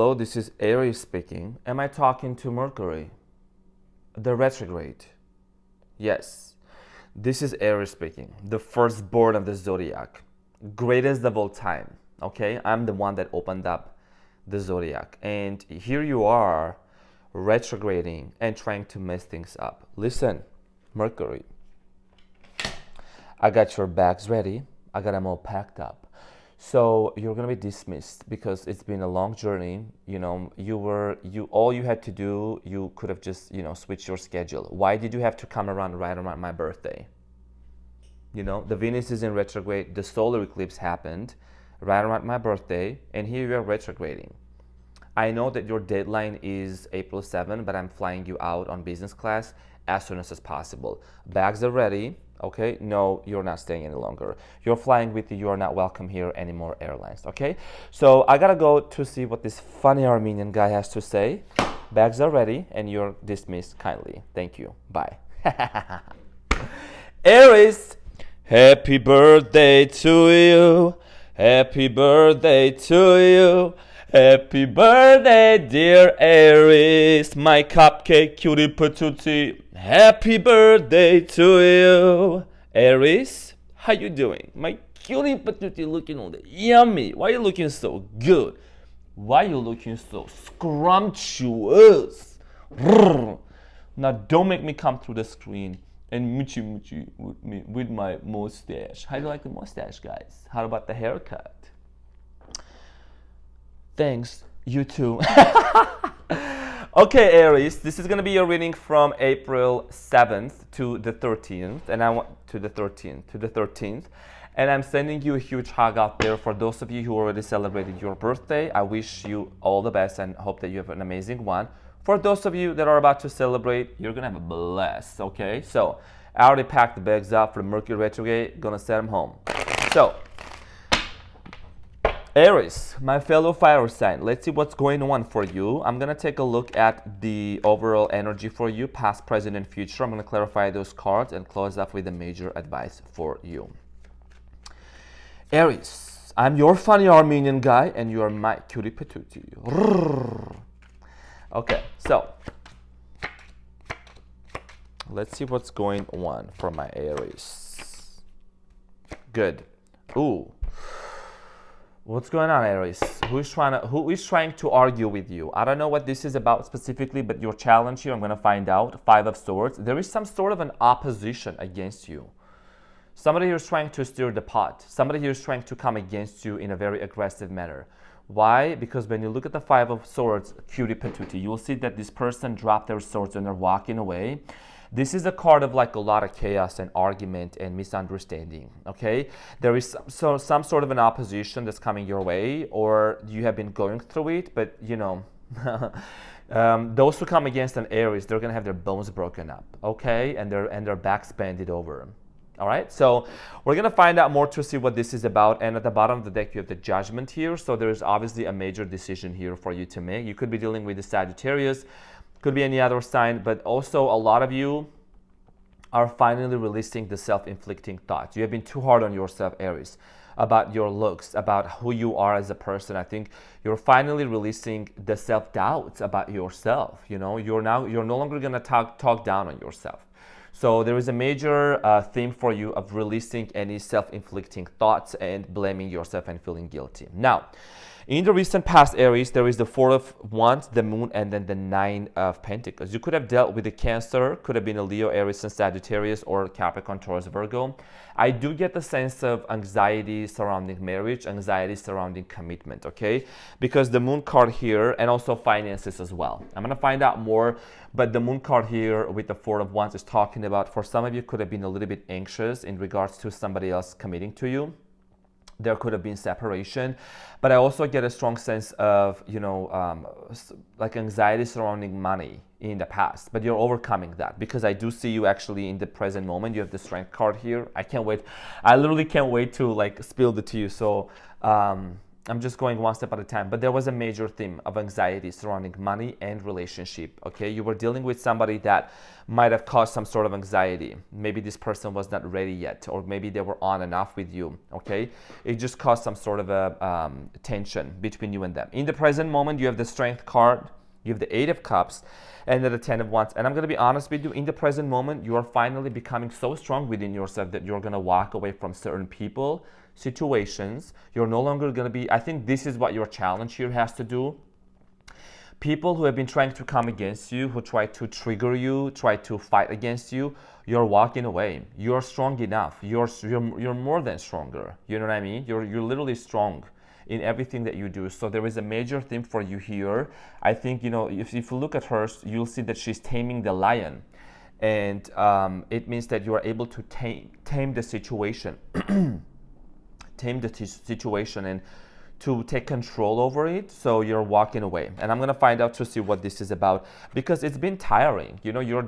Hello, this is Aries speaking. Am I talking to Mercury? The retrograde. Yes, this is Aries speaking, the firstborn of the zodiac, greatest of all time. Okay, I'm the one that opened up the zodiac, and here you are retrograding and trying to mess things up. Listen, Mercury, I got your bags ready, I got them all packed up. So you're gonna be dismissed because it's been a long journey. All you had to do, you could have just, switched your schedule. Why did you have to come around right around my birthday? The Venus is in retrograde, the solar eclipse happened right around my birthday, and here you are retrograding. I know that your deadline is April 7, but I'm flying you out on business class as soon as possible. Bags are ready. Okay, no, you're not staying any longer. You're flying with you are not welcome here anymore, airlines. Okay, so I gotta go to see what this funny Armenian guy has to say. Bags are ready and you're dismissed kindly. Thank you. Bye. Aries, happy birthday to you. Happy birthday to you. Happy birthday, dear Aries, my cupcake cutie patootie. Happy birthday to you. Aries, how you doing? My cutie patootie looking all that yummy. Why are you looking so good? Why are you looking so scrumptious? Now don't make me come through the screen and moochie with me with my mustache. How do you like the mustache, guys? How about the haircut? Thanks, you too. Okay, Aries, this is gonna be your reading from April 7th to the 13th, and to the 13th, and I'm sending you a huge hug out there. For those of you who already celebrated your birthday, I wish you all the best and hope that you have an amazing one. For those of you that are about to celebrate, you're gonna have a blast. Okay, so I already packed the bags up for Mercury retrograde. Gonna send them home. So. Aries, my fellow fire sign, let's see what's going on for you. I'm going to take a look at the overall energy for you, past, present, and future. I'm going to clarify those cards and close up with a major advice for you. Aries, I'm your funny Armenian guy, and you are my cutie patootie. Okay, so let's see what's going on for my Aries. Good. Ooh. What's going on, Aries? Who is trying to argue with you? I don't know what this is about specifically, but your challenge here, I'm going to find out. Five of Swords. There is some sort of an opposition against you. Somebody here is trying to stir the pot. Somebody here is trying to come against you in a very aggressive manner. Why? Because when you look at the Five of Swords, cutie patootie, you will see that this person dropped their swords and they're walking away. This is a card of like a lot of chaos and argument and misunderstanding, okay? There is some sort of an opposition that's coming your way, or you have been going through it, but those who come against an Aries, they're gonna have their bones broken up, okay? And their backs bended over. All right, so we're gonna find out more to see what this is about. And at the bottom of the deck, you have the Judgment here. So there's obviously a major decision here for you to make. You could be dealing with the Sagittarius, could be any other sign, but also a lot of you are finally releasing the self-inflicting thoughts. You have been too hard on yourself, Aries, about your looks, about who you are as a person. I think you're finally releasing the self-doubts about yourself. You're no longer gonna talk down on yourself. So there is a major theme for you of releasing any self-inflicting thoughts and blaming yourself and feeling guilty. Now, in the recent past, Aries, there is the Four of Wands, the Moon, and then the Nine of Pentacles. You could have dealt with a Cancer, could have been a Leo, Aries, and Sagittarius, or Capricorn, Taurus, Virgo. I do get the sense of anxiety surrounding marriage, anxiety surrounding commitment, okay? Because the Moon card here, and also finances as well. I'm going to find out more, but the Moon card here with the Four of Wands is talking about, for some of you, could have been a little bit anxious in regards to somebody else committing to you. There could have been separation, but I also get a strong sense of, like anxiety surrounding money in the past, but you're overcoming that because I do see you actually in the present moment. You have the Strength card here. I can't wait. I literally can't wait to like spill it to you. So I'm just going one step at a time, but there was a major theme of anxiety surrounding money and relationship, okay? You were dealing with somebody that might have caused some sort of anxiety. Maybe this person was not ready yet, or maybe they were on and off with you, okay? It just caused some sort of a tension between you and them. In the present moment, you have the Strength card, you have the Eight of Cups, and then the Ten of Wands. And I'm going to be honest with you, in the present moment, you are finally becoming so strong within yourself that you're going to walk away from certain people, situations. You're no longer going to be, I think this is what your challenge here has to do. People who have been trying to come against you, who try to trigger you, try to fight against you, you're walking away. You're strong enough. You're more than stronger. You know what I mean? You're literally strong in everything that you do. So there is a major theme for you here. I think, you know, if you look at her, you'll see that she's taming the lion. And it means that you are able to tame the situation. Tame the situation and to take control over it. So you're walking away. And I'm going to find out to see what this is about, because it's been tiring. You know, you're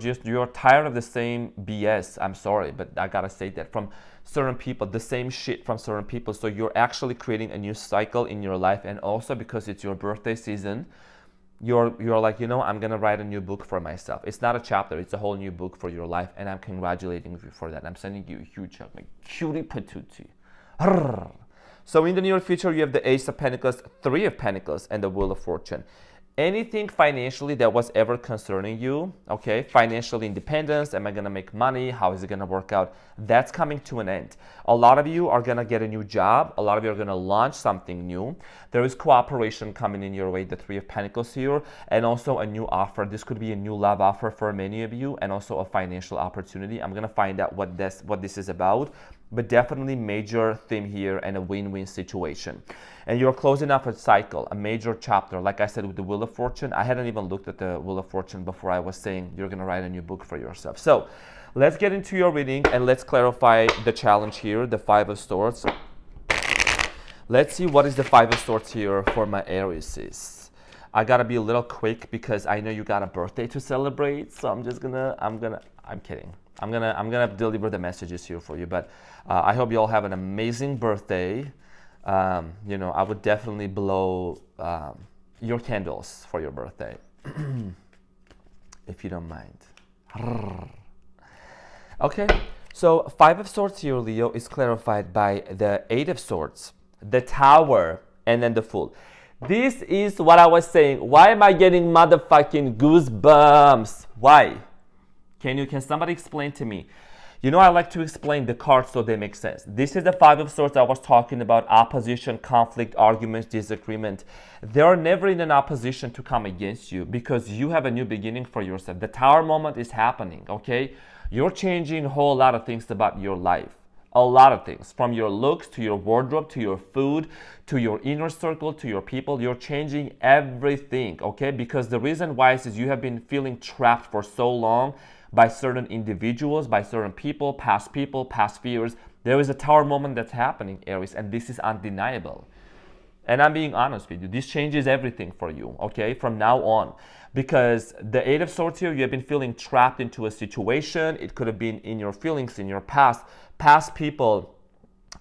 tired of the same BS. I'm sorry, but I got to say that from certain people, the same shit from certain people. So you're actually creating a new cycle in your life. And also because it's your birthday season, you're like, you know, I'm going to write a new book for myself. It's not a chapter. It's a whole new book for your life. And I'm congratulating you for that. I'm sending you a huge hug, like cutie patootie. So in the near future, you have the Ace of Pentacles, Three of Pentacles, and the Wheel of Fortune. Anything financially that was ever concerning you, okay, financial independence, am I going to make money, how is it going to work out, that's coming to an end. A lot of you are going to get a new job. A lot of you are going to launch something new. There is cooperation coming in your way, the Three of Pentacles here, and also a new offer. This could be a new love offer for many of you, and also a financial opportunity. I'm going to find out what this is about, but definitely major theme here and a win-win situation. And you're closing off a cycle, a major chapter. Like I said, with the Wheel of Fortune, I hadn't even looked at the Wheel of Fortune before I was saying you're going to write a new book for yourself. So let's get into your reading and let's clarify the challenge here, the Five of Swords. Let's see what is the Five of Swords here for my Aries. I got to be a little quick because I know you got a birthday to celebrate. So I'm kidding. I'm gonna deliver the messages here for you, but I hope you all have an amazing birthday. You know, I would definitely blow your candles for your birthday, if you don't mind. Okay, so Five of Swords here, Leo, is clarified by the Eight of Swords, the Tower, and then the Fool. This is what I was saying. Why am I getting motherfucking goosebumps? Why? Can somebody explain to me? You know, I like to explain the cards so they make sense. This is the Five of Swords I was talking about: opposition, conflict, arguments, disagreement. They are never in an opposition to come against you because you have a new beginning for yourself. The Tower moment is happening, okay? You're changing a whole lot of things about your life. A lot of things, from your looks to your wardrobe to your food to your inner circle to your people. You're changing everything, okay? Because the reason why is you have been feeling trapped for so long by certain individuals, by certain people, past fears. There is a Tower moment that's happening, Aries, and this is undeniable. And I'm being honest with you. This changes everything for you, okay, from now on. Because the Eight of Swords here, you have been feeling trapped into a situation. It could have been in your feelings, in your past. Past people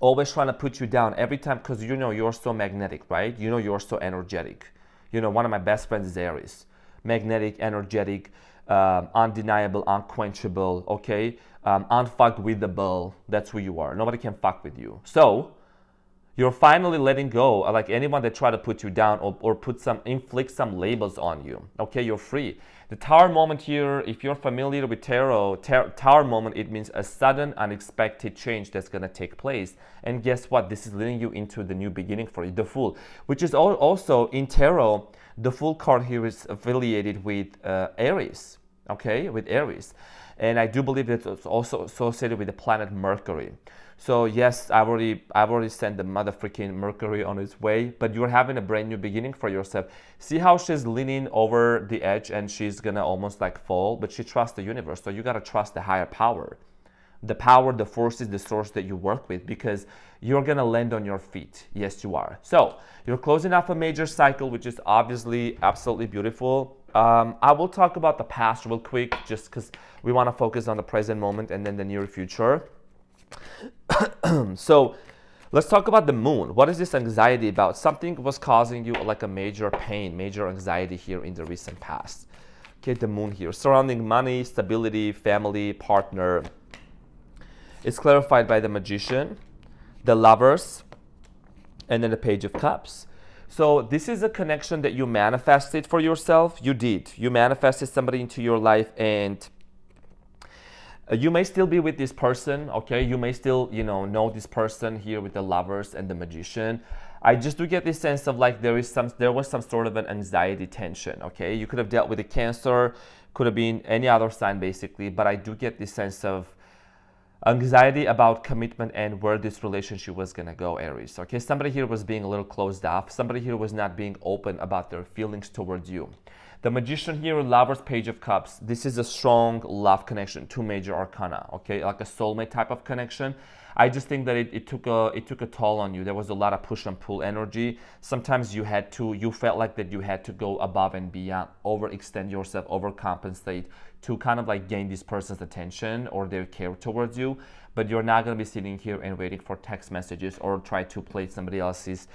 always trying to put you down every time because you know you're so magnetic, right? You know you're so energetic. You know, one of my best friends is Aries. Magnetic, energetic, undeniable, unquenchable, okay? Unfuckwithable. That's who you are. Nobody can fuck with you. So you're finally letting go, like anyone that try to put you down or inflict some labels on you. Okay, you're free. The Tower moment here, if you're familiar with tarot, Tower moment, it means a sudden, unexpected change that's going to take place. And guess what? This is leading you into the new beginning for you, the Fool, which is also in tarot. The Fool card here is affiliated with Aries, okay, with Aries. And I do believe it's also associated with the planet Mercury. So yes, I've already sent the motherfucking Mercury on its way, but you're having a brand new beginning for yourself. See how she's leaning over the edge and she's gonna almost like fall, but she trusts the universe. So you gotta trust the higher power. The power, the force is the source that you work with because you're gonna land on your feet. Yes, you are. So you're closing off a major cycle, which is obviously absolutely beautiful. I will talk about the past real quick just because we wanna focus on the present moment and then the near future. So Let's talk about the moon. What is this anxiety about? Something was causing you like a major pain, major anxiety here in the recent past. Okay, the moon here, surrounding money, stability, family, partner. It's clarified by the Magician, the Lovers, and then the Page of Cups. So this is a connection that you manifested for yourself. You did. You manifested somebody into your life, and you may still be with this person, okay? You may still, know this person here with the Lovers and the Magician. I just do get this sense of like there was some sort of an anxiety tension, okay? You could have dealt with a Cancer, could have been any other sign basically, but I do get this sense of anxiety about commitment and where this relationship was gonna go, Aries. Okay, somebody here was being a little closed off. Somebody here was not being open about their feelings towards you. The Magician here, Lovers, Page of Cups. This is a strong love connection, 2 major arcana. Okay, like a soulmate type of connection. I just think that it took a toll on you. There was a lot of push and pull energy. Sometimes you felt like that you had to go above and beyond, overextend yourself, overcompensate to kind of like gain this person's attention or their care towards you. But you're not going to be sitting here and waiting for text messages or try to play somebody else's,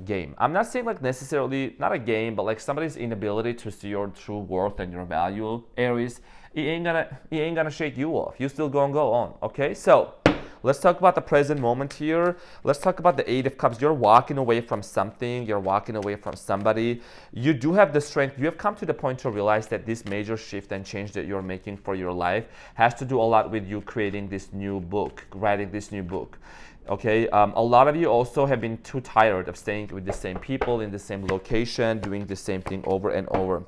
game. I'm not saying like necessarily, not a game, but like somebody's inability to see your true worth and your value, Aries, it ain't gonna shake you off. You still gonna go on, okay? So let's talk about the present moment here. Let's talk about the 8 of Cups. You're walking away from something. You're walking away from somebody. You do have the strength. You have come to the point to realize that this major shift and change that you're making for your life has to do a lot with you creating this new book, writing this new book. Okay, a lot of you also have been too tired of staying with the same people in the same location, doing the same thing over and over.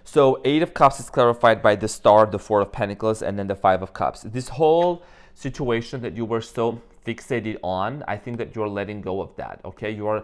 So 8 of Cups is clarified by the Star, the 4 of Pentacles, and then the 5 of Cups. This whole situation that you were so fixated on, I think that you're letting go of that. Okay, you're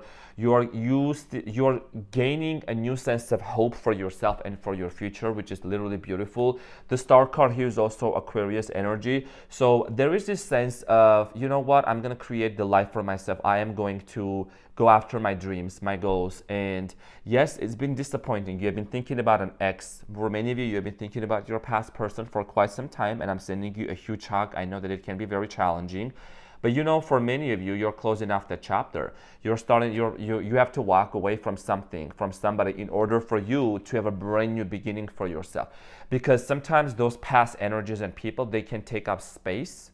gaining a new sense of hope for yourself and for your future, which is literally beautiful. The Star card here is also Aquarius energy, so there is this sense of, you know what, I'm gonna create the life for myself. I am going to go after my dreams, my goals. And yes, it's been disappointing. You have been thinking about an ex. For many of you, you have been thinking about your past person for quite some time, and I'm sending you a huge hug. I know that it can be very challenging. But for many of you, you're closing off that chapter. You have to walk away from something, from somebody, in order for you to have a brand new beginning for yourself. Because sometimes those past energies and people, they can take up space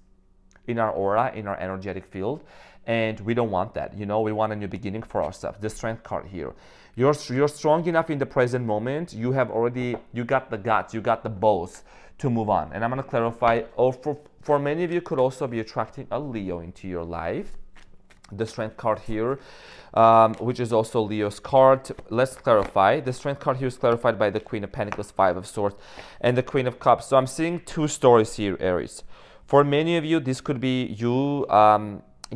in our aura, in our energetic field, and we don't want that. We want a new beginning for ourselves. The Strength card here. You're strong enough in the present moment. You got the guts, you got the balls to move on. And I'm going to clarify, for many of you, could also be attracting a Leo into your life. The Strength card here, which is also Leo's card. Let's clarify. The Strength card here is clarified by the Queen of Pentacles, 5 of Swords, and the Queen of Cups. So I'm seeing 2 stories here, Aries. For many of you, this could be you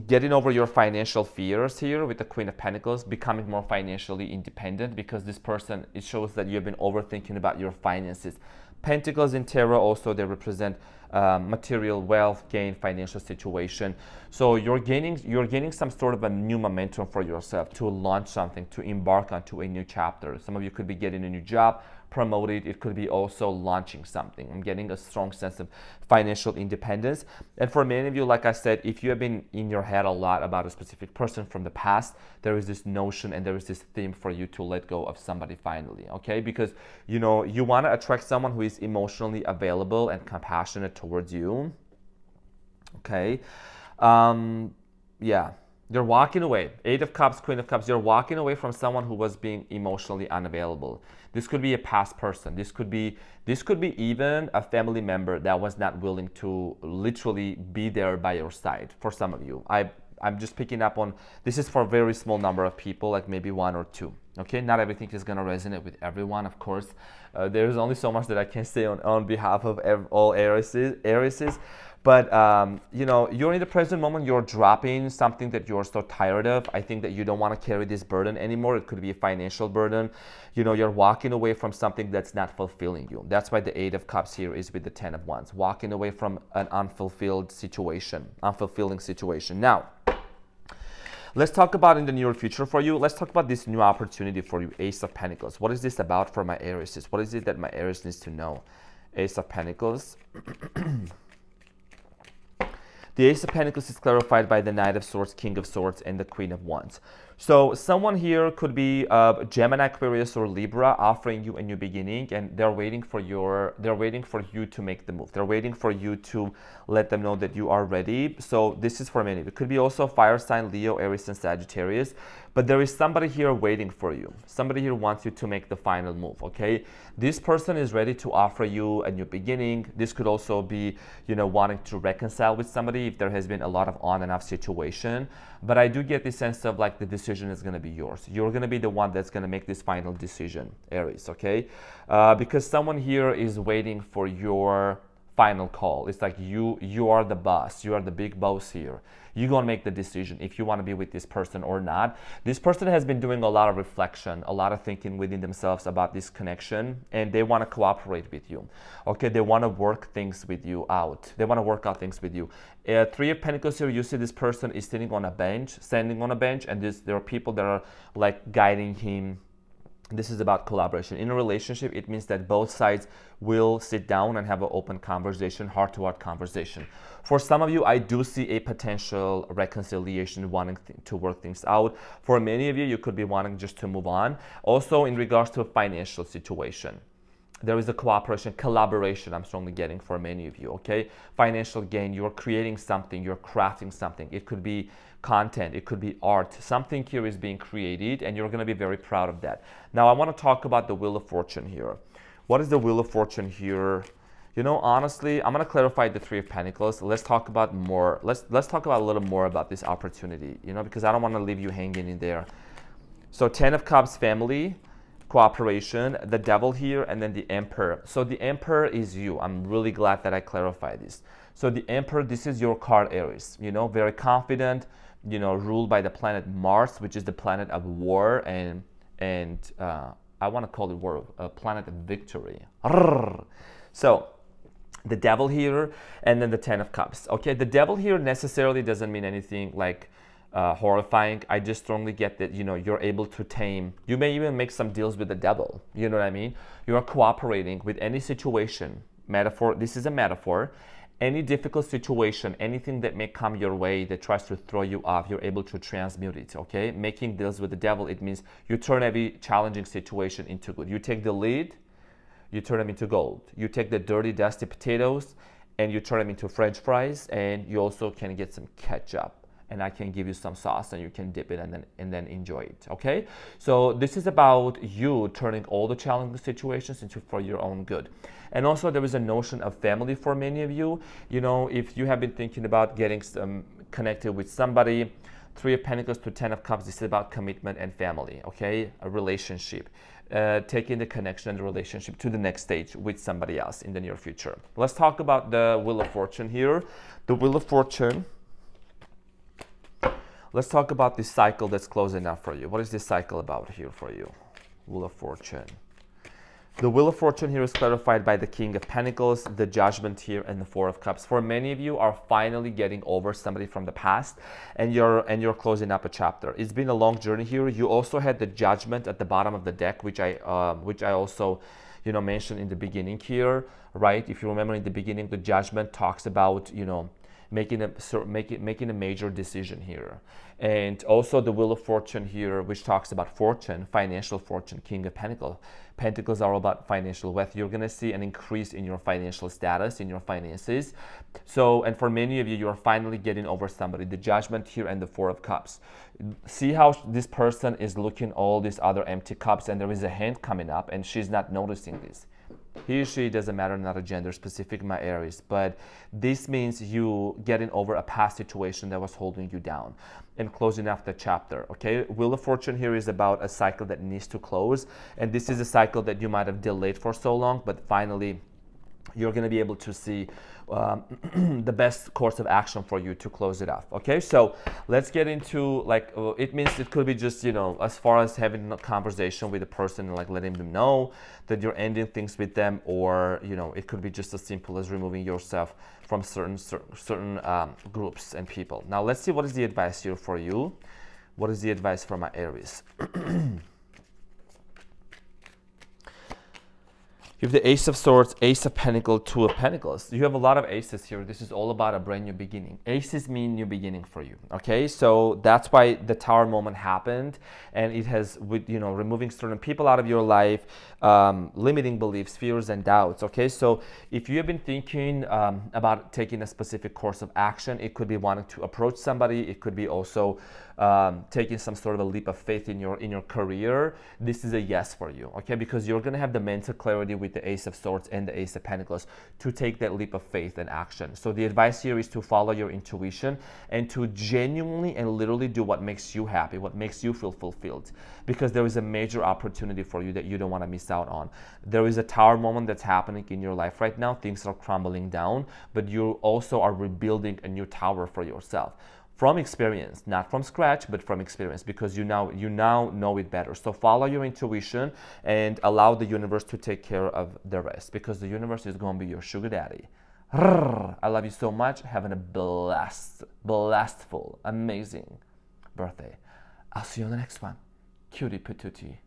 getting over your financial fears here with the Queen of Pentacles, becoming more financially independent, because this person, it shows that you've been overthinking about your finances. Pentacles in tarot also, they represent material wealth, gain, financial situation. So you're gaining some sort of a new momentum for yourself to launch something, to embark onto a new chapter. Some of you could be getting a new job, promoted. It could be also launching something. I'm getting a strong sense of financial independence. And for many of you, like I said, if you have been in your head a lot about a specific person from the past, there is this notion and there is this theme for you to let go of somebody finally, okay? Because you want to attract someone who is emotionally available and compassionate towards you, okay? Yeah. You're walking away. 8 of Cups, Queen of Cups. You're walking away from someone who was being emotionally unavailable. This could be a past person. This could be even a family member that was not willing to literally be there by your side. For some of you, I'm just picking up on, this is for a very small number of people, like maybe 1 or 2. Okay, not everything is gonna resonate with everyone, of course. There's only so much that I can say on behalf of all Arieses. But you're in the present moment, you're dropping something that you're so tired of. I think that you don't want to carry this burden anymore. It could be a financial burden. You're walking away from something that's not fulfilling you. That's why the 8 of Cups here is with the 10 of Wands, walking away from an unfulfilling situation. Now, let's talk about in the near future for you. Let's talk about this new opportunity for you, Ace of Pentacles. What is this about for my Aries? What is it that my Aries needs to know? Ace of Pentacles. The Ace of Pentacles is clarified by the Knight of Swords, King of Swords, and the Queen of Wands. So someone here could be Gemini, Aquarius, or Libra offering you a new beginning, and they're waiting for you to make the move. They're waiting for you to let them know that you are ready. So this is for many. It could be also fire sign, Leo, Aries, and Sagittarius. But there is somebody here waiting for you. Somebody here wants you to make the final move, okay? This person is ready to offer you a new beginning. This could also be, wanting to reconcile with somebody if there has been a lot of on and off situation. But I do get the sense of like the decision is going to be yours. You're going to be the one that's going to make this final decision, Aries, okay? Because someone here is waiting for your final call. It's like you are the boss. You are the big boss here. You're going to make the decision if you want to be with this person or not. This person has been doing a lot of reflection, a lot of thinking within themselves about this connection, and they want to cooperate with you. Okay, they want to work things with you out. They want to work out things with you. Three of Pentacles here, you see this person is standing on a bench, and there are people that are like guiding him. This is about collaboration. In a relationship, it means that both sides will sit down and have an open conversation, heart-to-heart conversation. For some of you, I do see a potential reconciliation, wanting to work things out. For many of you, you could be wanting just to move on. Also, in regards to a financial situation, there is a cooperation, collaboration I'm strongly getting for many of you, okay? Financial gain, you're creating something, you're crafting something. It could be content, it could be art. Something here is being created and you're going to be very proud of that. Now, I want to talk about the Wheel of Fortune here. What is the Wheel of Fortune here? Honestly, I'm going to clarify the Three of Pentacles. Let's talk about more. Let's talk about a little more about this opportunity, because I don't want to leave you hanging in there. So 10 of Cups, family, cooperation, the Devil here, and then the Emperor. So the Emperor is you. I'm really glad that I clarified this. So the Emperor, this is your card, Aries. Very confident, ruled by the planet Mars, which is the planet of war, and I want to call it war, a planet of victory. So the Devil here, and then the 10 of Cups. Okay, the Devil here necessarily doesn't mean anything like horrifying. I just strongly get that you're able to tame. You may even make some deals with the devil. You know what I mean? You are cooperating with any situation. Metaphor. This is a metaphor. Any difficult situation, anything that may come your way that tries to throw you off, you're able to transmute it. Okay, making deals with the devil. It means you turn every challenging situation into good. You take the lead, you turn them into gold. You take the dirty, dusty potatoes, and you turn them into French fries, and you also can get some ketchup. And I can give you some sauce and you can dip it and then enjoy it, okay? So this is about you turning all the challenging situations into for your own good. And also there is a notion of family for many of you. If you have been thinking about getting connected with somebody, Three of Pentacles to 10 of Cups, this is about commitment and family, okay? A relationship. Taking the connection and the relationship to the next stage with somebody else in the near future. Let's talk about the Wheel of Fortune here. The Wheel of Fortune. Let's talk about this cycle that's closing up for you. What is this cycle about here for you? Wheel of Fortune. The Wheel of Fortune here is clarified by the King of Pentacles, the Judgment here, and the Four of Cups. For many of you are finally getting over somebody from the past, and you're closing up a chapter. It's been a long journey here. You also had the Judgment at the bottom of the deck, which I also mentioned in the beginning here, right? If you remember in the beginning, the Judgment talks about making a major decision here. And also the Wheel of Fortune here, which talks about fortune, financial fortune, King of Pentacles. Pentacles are all about financial wealth. You're going to see an increase in your financial status, in your finances. So, and for many of you, you're finally getting over somebody. The Judgment here and the Four of Cups. See how this person is looking all these other empty cups, and there is a hand coming up and she's not noticing this. He or she, doesn't matter, not a gender specific, my Aries, but this means you getting over a past situation that was holding you down and closing off the chapter, okay? Wheel of Fortune here is about a cycle that needs to close, and this is a cycle that you might have delayed for so long, but finally you're going to be able to see the best course of action for you to close it off. Okay, so let's get into it means it could be just as far as having a conversation with a person and letting them know that you're ending things with them, or it could be just as simple as removing yourself from certain groups and people. Now let's see what is the advice here for you. What is the advice for my Aries? You have the Ace of Swords, Ace of Pentacles, Two of Pentacles. You have a lot of aces here. This is all about a brand new beginning. Aces mean new beginning for you, okay? So that's why the Tower moment happened, and it has, with removing certain people out of your life, limiting beliefs, fears, and doubts, okay? So if you have been thinking about taking a specific course of action, it could be wanting to approach somebody. It could be also taking some sort of a leap of faith in your career. This is a yes for you, okay? Because you're gonna have the mental clarity with the Ace of Swords and the Ace of Pentacles to take that leap of faith and action. So the advice here is to follow your intuition and to genuinely and literally do what makes you happy, what makes you feel fulfilled, because there is a major opportunity for you that you don't want to miss out on. There is a Tower moment that's happening in your life right now. Things are crumbling down, but you also are rebuilding a new tower for yourself. From experience, not from scratch, but from experience, because you now know it better. So follow your intuition and allow the universe to take care of the rest, because the universe is going to be your sugar daddy. I love you so much. Having a blastful, amazing birthday. I'll see you on the next one. Cutie patootie.